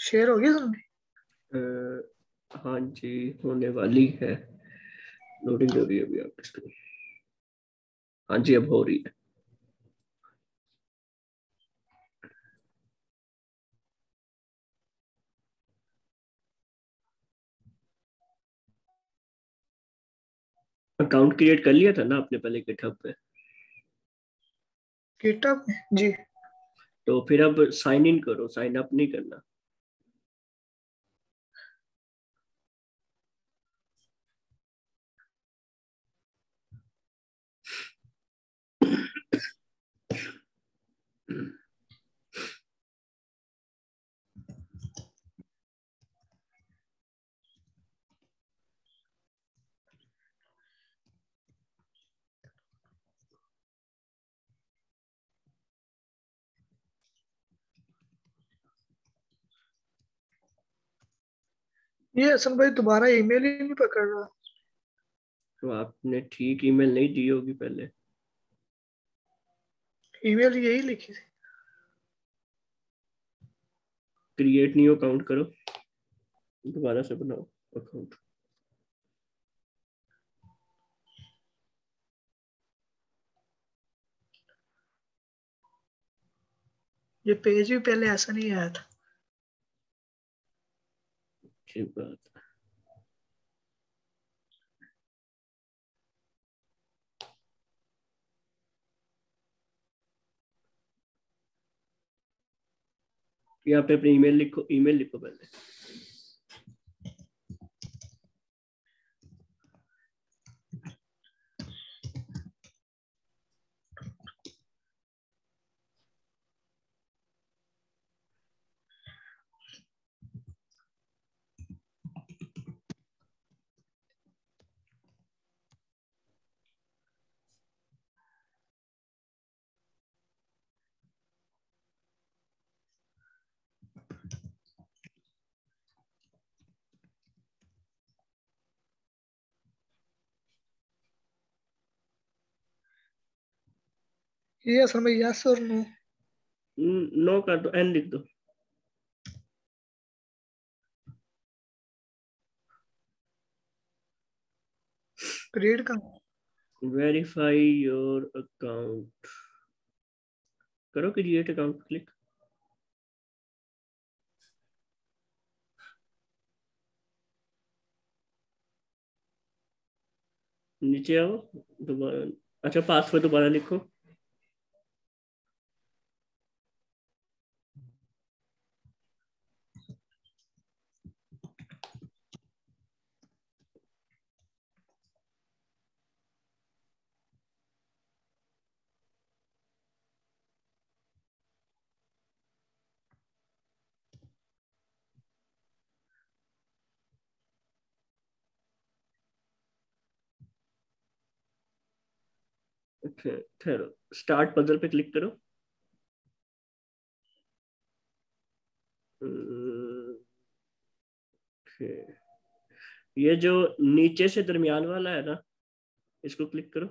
Share हो गई सुननी? हाँ जी, होने वाली है। लोडिंग हो रही है अभी आपकी स्क्रीन। हाँ जी, अब हो रही है। अकाउंट क्रिएट कर लिया था ना आपने पहले गिटहब पे? गिटहब में जी। तो फिर अब साइन इन करो, साइन अप नहीं करना। ये हसन भाई दोबारा ईमेल ही नहीं पकड़ रहा। तो आपने ठीक ईमेल नहीं दी होगी पहले। ईमेल यही लिखी थी। क्रिएट न्यू अकाउंट करो, दोबारा से बनाओ अकाउंट। ये पेज भी पहले ऐसा नहीं आया था। अच्छी बात है। यहाँ पे अपनी ईमेल लिखो, ईमेल लिखो पहले। ये असल में यस और नो। नो कर दो, एन लिख दो। क्रिएट का वेरीफाई योर अकाउंट करो, क्रिएट अकाउंट क्लिक। नीचे आओ दोबारा। अच्छा, पासवर्ड दोबारा लिखो। अच्छा, ठहरो, स्टार्ट पजल पे क्लिक करो। Okay. ये जो नीचे से दरमियान वाला है ना, इसको क्लिक करो।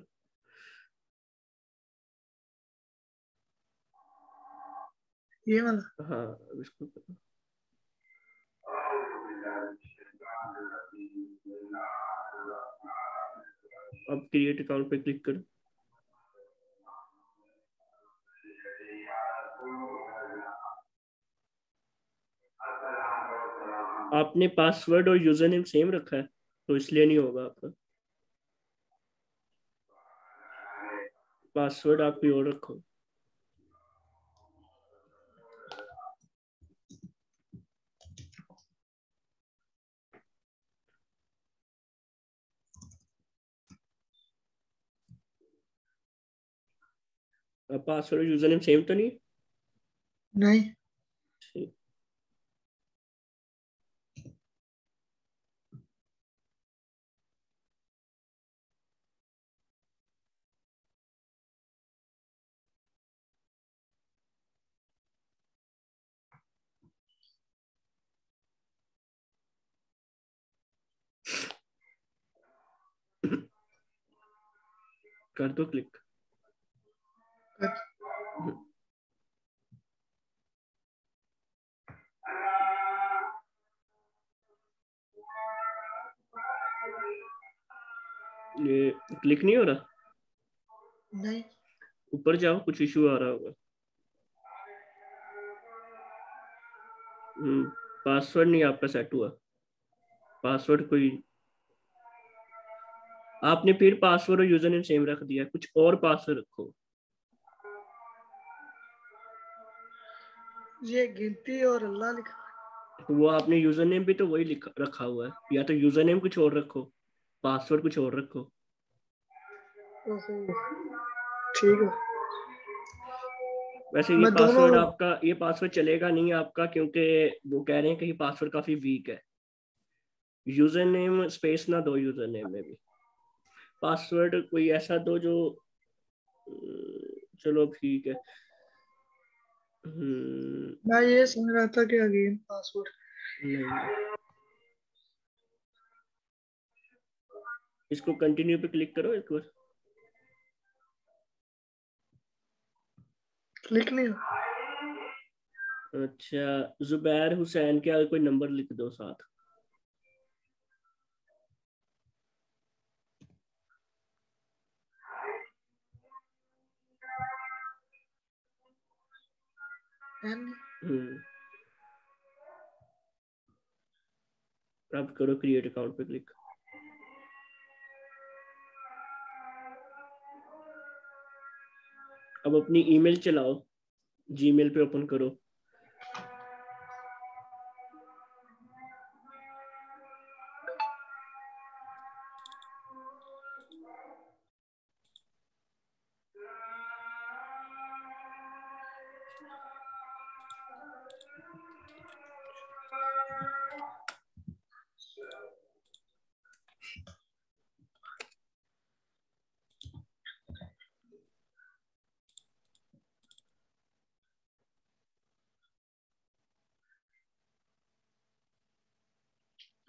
ये वाला। हाँ, अब इसको करो। अब क्रिएट अकाउंट पे क्लिक करो। आपने पासवर्ड और यूजर नेम सेम रखा है, तो इसलिए नहीं होगा आपका। पासवर्ड आप कोई और रखो। पासवर्ड और यूजर नेम सेम तो नहीं? नहीं। ठीक। कर दो क्लिक। ये क्लिक नहीं हो रहा? नहीं, ऊपर जाओ, कुछ इशू आ रहा होगा। पासवर्ड नहीं आपका सेट हुआ। पासवर्ड कोई, आपने फिर पासवर्ड और यूजर नेम सेम रख दिया, कुछ और पासवर्ड रखो। ये गिनती और अल्लाह लिखा। तो वो आपने यूजर नेम भी तो वही लिखा रखा हुआ है, या तो यूजर नेम कुछ और रखो, पासवर्ड कुछ और रखो। ओहो, ठीक है। वैसे ये मैं दोनों। पासवर्ड आपका, ये पासवर्ड चलेगा नहीं आपका, क्योंकि वो कह रहे हैं कि ये पासवर्ड काफी वीक है। यूजर नेम स्पेस ना दो यूजर नेम में भी। पासवर्ड कोई ऐसा दो जो चलो ठीक है। मैं ये समझ रहा था कि अगेन पासवर्ड। नहीं, इसको कंटिन्यू पे क्लिक करो एक बार। क्लिक नहीं हुआ। अच्छा, जुबैर हुसैन के आगे कोई नंबर लिख दो साथ। हम्म, अब करो क्रिएट अकाउंट पे क्लिक। अब अपनी ईमेल चलाओ, जीमेल पे ओपन करो।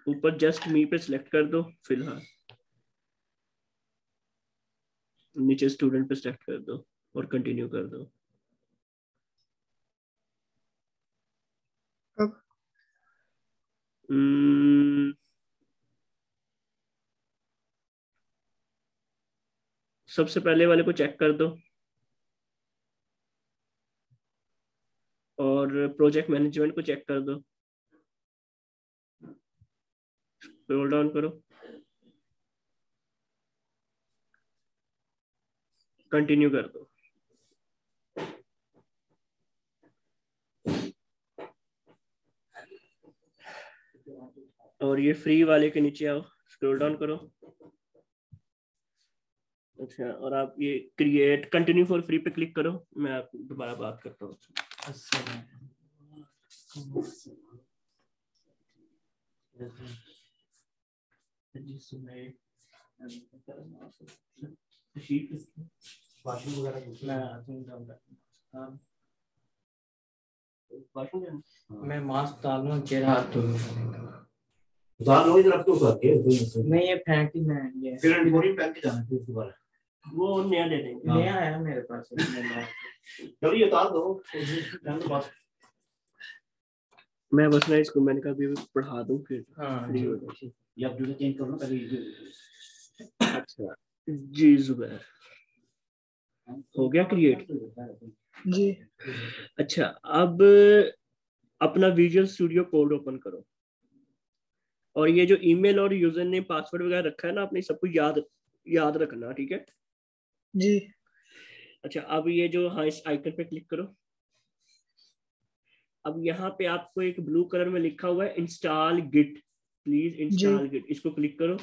ऊपर जस्ट मी पे सिलेक्ट कर दो फिलहाल, नीचे स्टूडेंट पे सिलेक्ट कर दो और कंटिन्यू कर दो। अब हम्म, सबसे पहले वाले को चेक कर दो और प्रोजेक्ट मैनेजमेंट को चेक कर दो। स्क्रॉल डाउन करो, कंटिन्यू कर दो। और ये फ्री वाले के नीचे आओ, स्क्रॉल डाउन करो। अच्छा, और आप ये क्रिएट कंटिन्यू फॉर फ्री पे क्लिक करो, मैं आप दोबारा बात करता हूँ। मैं मास्क डालूं, चेहरा हाथ दाल इधर रख दो करके नहीं, ये फेंक ही मैं ये फिर रिपोर्टिंग पहन के जाना फिर दोबारा। वो नया दे देंगे। नया आया मेरे पास। चलो ये उतार दो बस। मैं बस ना इसको मैंने कहा अभी पढ़ा दूं फिर हाँ फ्री हो जाए। ये आप जो चेंज करो ना पहले। अच्छा जी जुबैर, हो गया क्रिएट? जी। अच्छा, अब अपना विजुअल स्टूडियो कोड ओपन करो और ये जो ईमेल और यूजर नेम पासवर्ड वगैरह रखा है ना, आपने सब कुछ याद याद रखना, ठीक है? जी। अच्छा, अब ये जो, हाँ, इस आइकन पे क्लिक करो। अब यहाँ पे आपको एक ब्लू कलर में लिखा हुआ है install git, please install git, इसको क्लिक करो।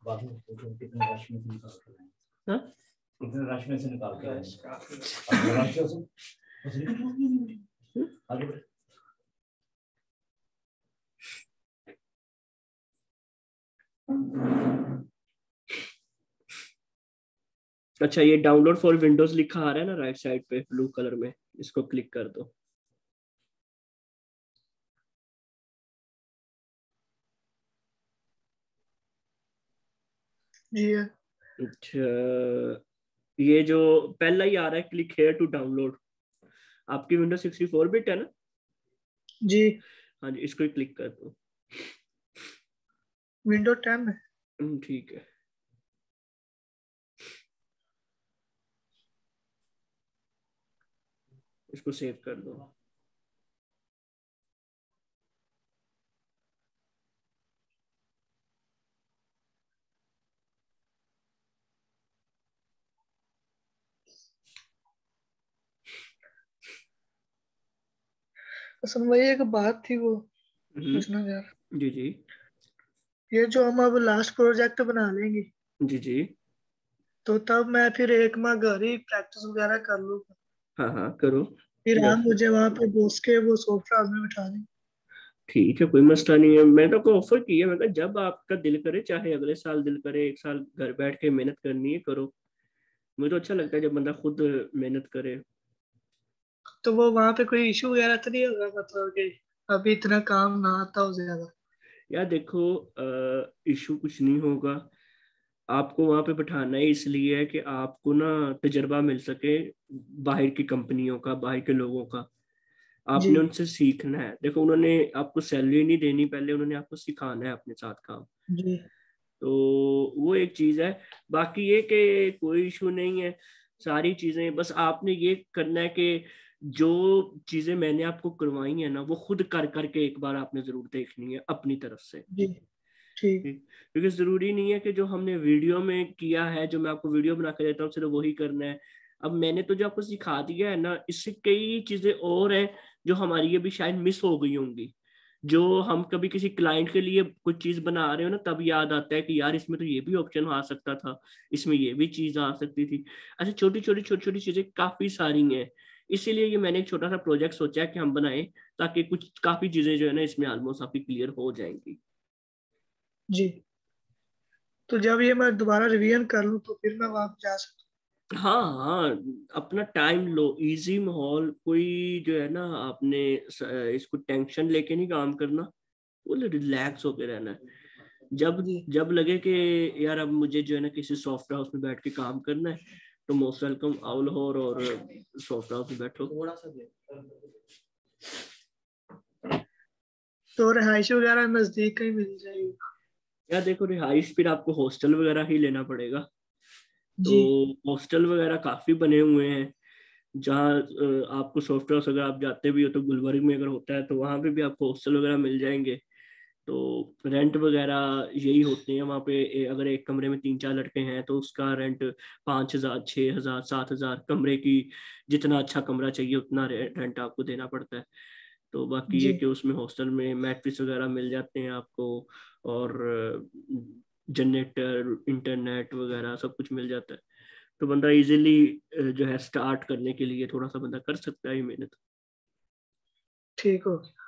बाद में कितने रश में से निकाल के लाएं, हाँ, कितने रश में से निकाल के लाएं। रश से आगे बढ़। अच्छा, ये डाउनलोड फॉर विंडोज लिखा आ रहा है ना राइट साइड पे ब्लू कलर में, इसको क्लिक कर दो। जी है। अच्छा, ये जो पहला ही आ रहा है क्लिक हेयर टू डाउनलोड, आपकी विंडो 64 बिट है ना? जी हाँ जी, इसको ही क्लिक कर दो। विंडो 10 है। ठीक है। इसको सेव कर दो। असल में ये एक बात थी वो हम्म, पूछना यार, जी जी ये जो हम अब लास्ट प्रोजेक्ट बना लेंगे जी जी। तो तब मैं फिर 1 माह घर ही प्रैक्टिस वगैरह कर लूंगा, हाँ हाँ करो। फिर या आप मुझे वहां पे बॉस के वो सॉफ्टवेयर हाउस में बिठा दें। ठीक है, कोई मसला नहीं है। मैंने तो ऑफर किया, मैं कहा जब आपका दिल करे, चाहे अगले साल दिल करे, 1 साल घर बैठ के मेहनत करनी है करो। मुझे तो अच्छा लगता है जब बंदा खुद मेहनत करे। तो वो वहां पे कोई इशू वगैरह तो नहीं होगा, मतलब कि अभी इतना काम ना आता हो ज्यादा? यार देखो, इशू कुछ नहीं होगा। आपको वहां पे बैठाना है इसलिए है कि आपको ना तजर्बा मिल सके बाहर की कंपनियों का, बाहर के लोगों का। जी आपने उनसे सीखना है। देखो, उन्होंने आपको सैलरी नहीं देनी, पहले उन्होंने आपको सिखाना है अपने साथ काम। जी तो वो एक चीज है। बाकी ये कि कोई इशू नहीं है। सारी चीजें बस आपने ये करना है कि जो चीजें मैंने आपको करवाई है ना, वो खुद कर करके एक बार आपने जरूर देखनी है अपनी तरफ से। जी ठीक। ठीक। क्योंकि जरूरी नहीं है कि जो हमने वीडियो में किया है, जो मैं आपको वीडियो बना के देता हूँ, सिर्फ वही करना है। अब मैंने तो जो आपको सिखा दिया है ना, इससे कई चीजें और हैं जो हमारी ये भी शायद मिस हो गई होंगी। जो हम कभी किसी क्लाइंट के लिए कुछ चीज बना रहे हो ना, तब याद आता है कि यार इसमें तो ये भी ऑप्शन आ सकता था, इसमें ये भी चीज आ सकती थी। अच्छा, छोटी छोटी चीजें काफी सारी हैं। इसीलिए ये मैंने एक छोटा सा प्रोजेक्ट सोचा है कि हम बनाएं, ताकि कुछ काफी चीजें जो है ना इसमें ऑलमोस्ट आपकी क्लियर हो जाएंगी। जी तो जब ये मैं दोबारा रिवीजन कर लूँ तो फिर मैं वहां पे जा सकता हाँ हाँ, अपना टाइम लो, इजी माहौल, कोई जो है ना आपने इसको टेंशन लेके नहीं काम करना, फुल रिलैक्स होके रहना है। जब हूँ। जी जब लगे कि यार अब मुझे जो है ना किसी सॉफ्टवेयर हाउस में बैठ के काम करना है, तो मोस्ट वेलकम, आओ लाहौर और सॉफ्टवेयर हाउस में बैठो। थोड़ा सा दे। तो रिहाइश वगैरह नजदीक कहीं मिल जाएगी? यार देखो, रिहाइश फिर आपको हॉस्टल वगैरह ही लेना पड़ेगा। तो जी हॉस्टल वगैरह काफी बने हुए हैं, जहाँ आपको सॉफ्टवेयर अगर आप जाते भी हो तो गुलबर्ग में अगर होता है तो वहाँ पे भी आपको हॉस्टल वगैरह मिल जाएंगे। तो रेंट वगैरह यही होते हैं वहाँ पे। अगर एक कमरे में 3 4 लड़के हैं तो उसका रेंट 5,000 6,000 7,000 कमरे की। जितना अच्छा कमरा चाहिए उतना रेंट आपको देना पड़ता है। तो बाकी ये जी कि उसमें हॉस्टल में मैट्रिस वगैरह मिल जाते हैं आपको, और जनरेटर, इंटरनेट वगैरह सब कुछ मिल जाता है। तो बंदा इजीली जो है स्टार्ट करने के लिए थोड़ा सा बंदा कर सकता है ये मेहनत। ठीक हो गया।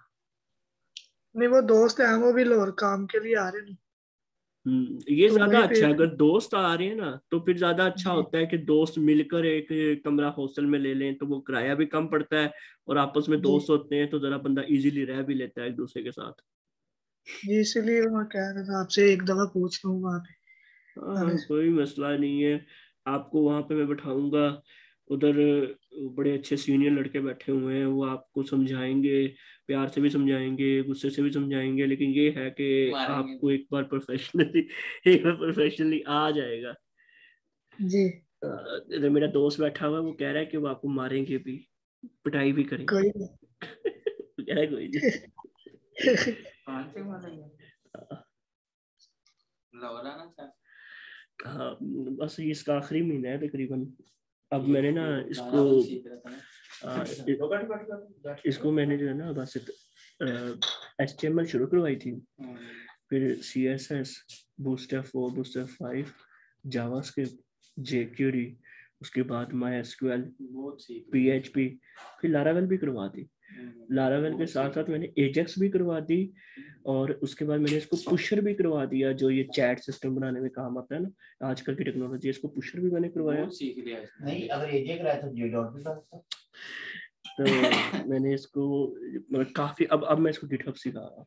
नहीं वो दोस्त है, वो भी लाहौर काम के लिए आ रहे हैं, ये तो ज्यादा वहीं पे अच्छा है। अगर दोस्त आ रहे हैं ना तो फिर ज्यादा अच्छा जी होता है कि दोस्त मिलकर एक कमरा हॉस्टल में ले लें, तो वो किराया भी कम पड़ता है, और आपस में जी दोस्त होते हैं तो जरा बंदा इजीली रह भी लेता है एक दूसरे के साथ। जी इसलिए मैं कह रहा था आपसे एक दफा पूछ लूँ वहाँ पे हाँ आने हाँ, से। कोई मसला नहीं है। आपको वहां पे मैं बैठाऊंगा। उधर बड़े अच्छे सीनियर लड़के बैठे हुए हैं, वो आपको समझाएंगे, प्यार से भी समझाएंगे, गुस्से से भी समझाएंगे, लेकिन ये है कि मारेंगे आपको भी। एक बार प्रोफेशनली एक बार प्रोफेशनली आ जाएगा। जी इधर मेरा दोस्त बैठा हुआ है, वो कह रहा है कि वो आपको मारेंगे भी, पिटाई भी करेंगे। कोई वो कह रहा है कोई नहीं। नहीं। कौन से मारेंगे? लौरा ना था। हाँ, बस ये इसका आखिरी महीना है तकरीबन। अब ये मैंने ना गाना वो सीख रहा था ना। इसको मैंने जो है ना बस HTML शुरू करवाई थी, फिर CSS, bootstrap 4, bootstrap 5, JavaScript, jQuery, उसके बाद MySQL, बहुत सीख PHP, फिर लारावेल भी करवा दी। लारावेल के साथ साथ मैंने एजेक्स भी करवा दी, और उसके बाद मैंने इसको पुशर भी करवा दिया, जो ये चैट सिस्टम बनाने में काम आता है ना आजकल की टेक्नोलॉजी, इसको पुशर भी मैंने करवाया। बहुत सीख लिया इसने। नहीं, अगर एजे कराया तो ये डॉट भी कर सकता। तो मैंने इसको मतलब काफी, अब मैं इसको गिटहब सिखा रहा हूँ।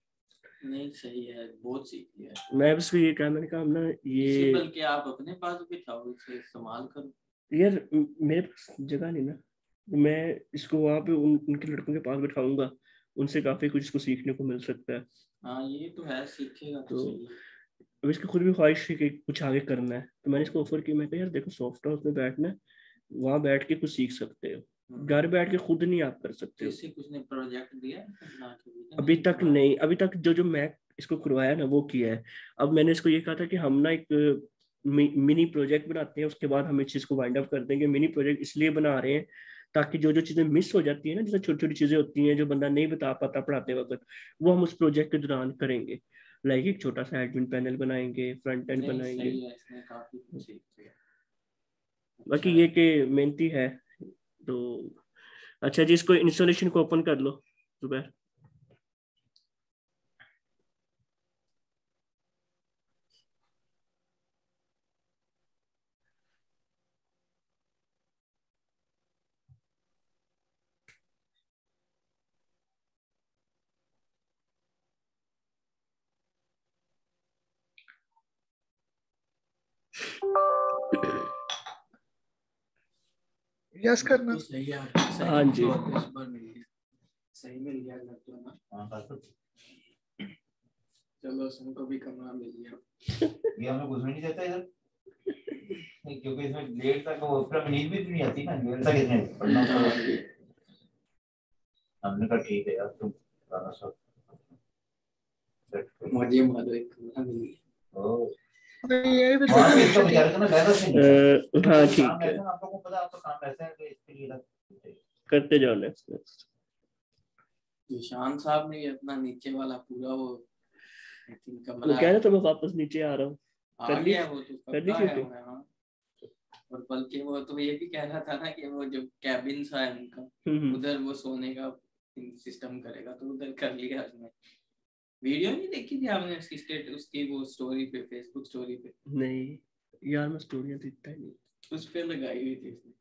नहीं सही है, बहुत सीख लिया है। मैं बस ये कहा, मैंने कहा हम ना इसे ये बल्कि आप अपने पास बिठाओ, इसे इस्तेमाल करो। यार मेरे पास जगह नहीं ना, मैं इसको वहां पे उनके लड़कों के पास बिठाऊंगा, उनसे काफी कुछ इसको सीखने को मिल सकता है। हाँ ये तो है, सीखेगा तो तो सही। अब इसकी खुद भी ख्वाहिश है कि कुछ आगे करना है, तो मैंने इसको ऑफर किया, मैं कहा यार देखो सॉफ्ट हाउस में बैठना है, वहां बैठ के कुछ सीख सकते हो, घर बैठ के खुद नहीं आप कर सकते हो। जैसे कुछ ने प्रोजेक्ट दिया है बना के भी, अभी तक नहीं, अभी तक जो जो मैं इसको करवाया ना वो किया है। अब मैंने इसको ये कहा था कि हम ना एक मिनी प्रोजेक्ट बनाते हैं, उसके बाद हम इस चीज को वाइंड अप कर देंगे। मिनी प्रोजेक्ट इसलिए बना रहे हैं ताकि जो जो चीजें मिस हो जाती है ना, जैसे छोटी छोटी चीजें होती हैं जो बंदा नहीं बता पाता पढ़ाते वक्त, वो हम उस प्रोजेक्ट के दौरान करेंगे। लाइक एक छोटा सा एडमिन पैनल बनाएंगे, फ्रंट एंड नहीं बनाएंगे। सही है, इसने काफी कुछ सीख लिया। बाकी ये कि मेहनती है तो। अच्छा जी, इसको इंस्टॉलेशन को ओपन कर लो जुबैर। यस करना। तो सही है, सही हाँ जी। तो इस बार मिल गया, सही मिल गया घर तो ना। हाँ पासवर्ड चलो सबको भी कमरा मिल गया। ये हमें घुसने नहीं देता इधर नहीं, क्योंकि इसमें लेट तक वो पूरा नींद भी तो नहीं आती ना, लेट तक इसमें पढ़ना होता है। हमने कहा ठीक है यार, तुम गाना सब सेट करो। मुझे मारो, एक कमरा मिल गया। ओ नहीं ये भी वहाँ पे इसका तो बेचारे का ना बैलेंस नहीं है। हाँ काम ठीक है, ऐसा ना, आप लोगों को पता है, आपका काम ऐसा है, तो इसके लिए करते जाओ नेक्स्ट। निशान साहब ने भी अपना नीचे वाला पूरा वो I think वो कमरा कह रहा था मैं वापस नीचे आ रहा हूँ, आ कर ली गया, वो तो कर ली कब का आया शूटिंग। हुआ है। हाँ, और बल्कि वो तो ये भी कह रहा था ना कि वो जो कैबिन सा है उनका, उधर वो सोने का सिस्टम करेगा, तो उधर कर लिया उसने। वीडियो नहीं देखी थी आपने उसकी उसकी वो स्टोरी पे, फेसबुक स्टोरी पे? नहीं यार मैं स्टोरियाँ देखता ही नहीं। उस पे लगाई हुई थी उसने।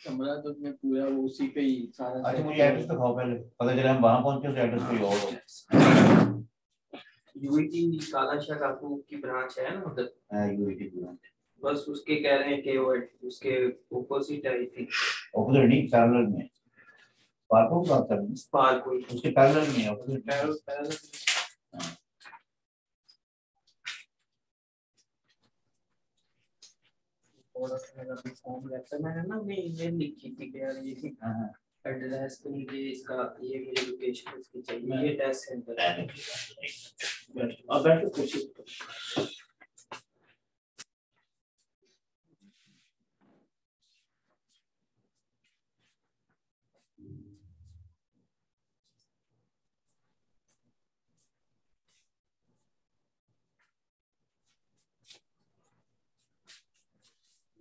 कमरा तो मैं पूरा वो उसी पे ही सारा। अच्छा मुझे एड्रेस तो खाओ पहले, पता चला हम वहां पहुंचे तो एड्रेस कोई और हो। यूईटी कालाशाह काकू की ब्रांच है ना उधर। हां यूनिटी ब्रांच, बस उसके कह रहे हैं कि वो उसके ऑपोजिट आई थी। ऑपोजिट नहीं, पैरेलल में पार्को की बात कर रहे हैं, पार्क हुई उसके पैरेलल में है, ऑपोजिट पैरल। थोड़ा सा मेरा भी फॉर्म रहता है, मैंने ना मैं ईमेल लिखी थी कि यार ये हां एड्रेस तो मुझे इसका, ये मुझे लोकेशन इसकी चाहिए, ये टेस्ट सेंटर है। अब बैठ के पूछिए।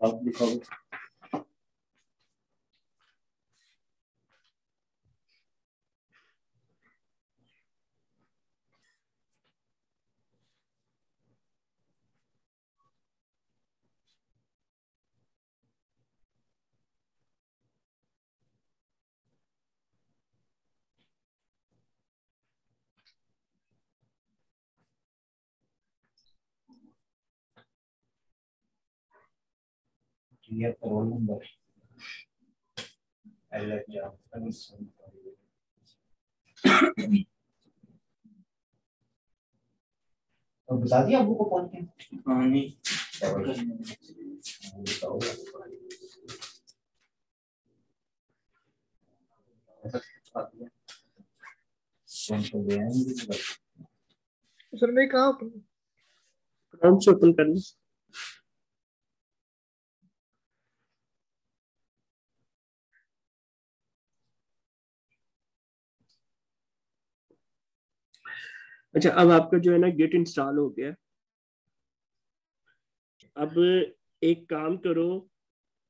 आप दिखाओ। ये रोल नंबर एलएच जा तो बता दिया आपको कौन है। हाँ नहीं बताओ कौन सा गया सर मैं कहाँ काम से ओपन करना। अच्छा अब आपका जो है ना गेट इंस्टॉल हो गया। अब एक काम करो,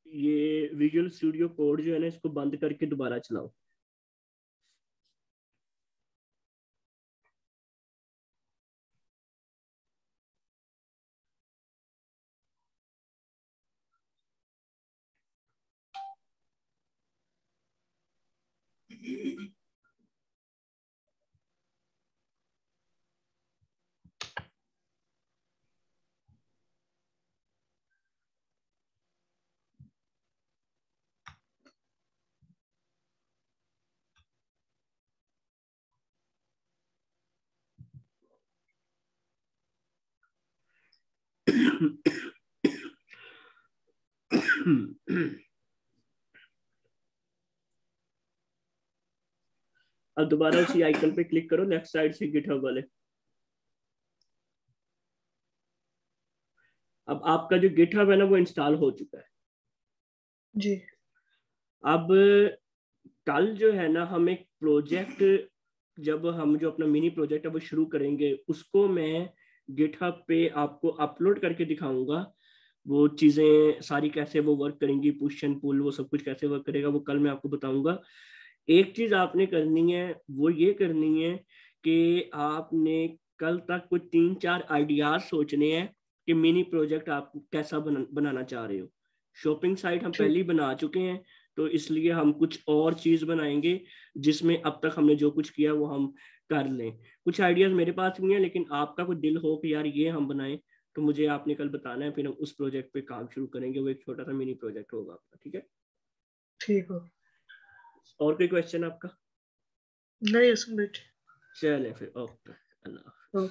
ये विजुअल स्टूडियो कोड जो है ना इसको बंद करके दोबारा चलाओ। अब दोबारा उसी आइकन पे क्लिक करो लेफ्ट साइड से गिटहब वाले। अब आपका जो गिटहब है ना वो इंस्टॉल हो चुका है जी। अब कल जो है ना हम एक प्रोजेक्ट, जब हम जो अपना मिनी प्रोजेक्ट है वो शुरू करेंगे, उसको मैं गिटहब पे आपको अपलोड करके दिखाऊंगा। वो चीजें सारी कैसे वो वर्क करेंगी, पुश एंड पुल, वो सब कुछ कैसे वर्क करेगा वो कल मैं आपको बताऊंगा। एक चीज आपने करनी है, वो ये करनी है कि आपने कल तक कुछ 3-4 आइडियाज सोचने हैं कि मिनी प्रोजेक्ट आप कैसा बनाना चाह रहे हो। शॉपिंग साइट हम पहले ही बना चुके हैं, तो इसलिए हम कुछ और चीज बनाएंगे जिसमें अब तक हमने जो कुछ किया वो हम कर लें। कुछ आइडियाज मेरे पास भी हैं, लेकिन आपका कोई दिल हो कि यार ये हम बनाएं, तो मुझे आपने कल बताना है, फिर हम उस प्रोजेक्ट पे काम शुरू करेंगे। वो एक छोटा सा मिनी प्रोजेक्ट होगा आपका, ठीक है? ठीक हो। और कोई क्वेश्चन आपका? नहीं, इसमें चले फिर, ओके, अल्लाह।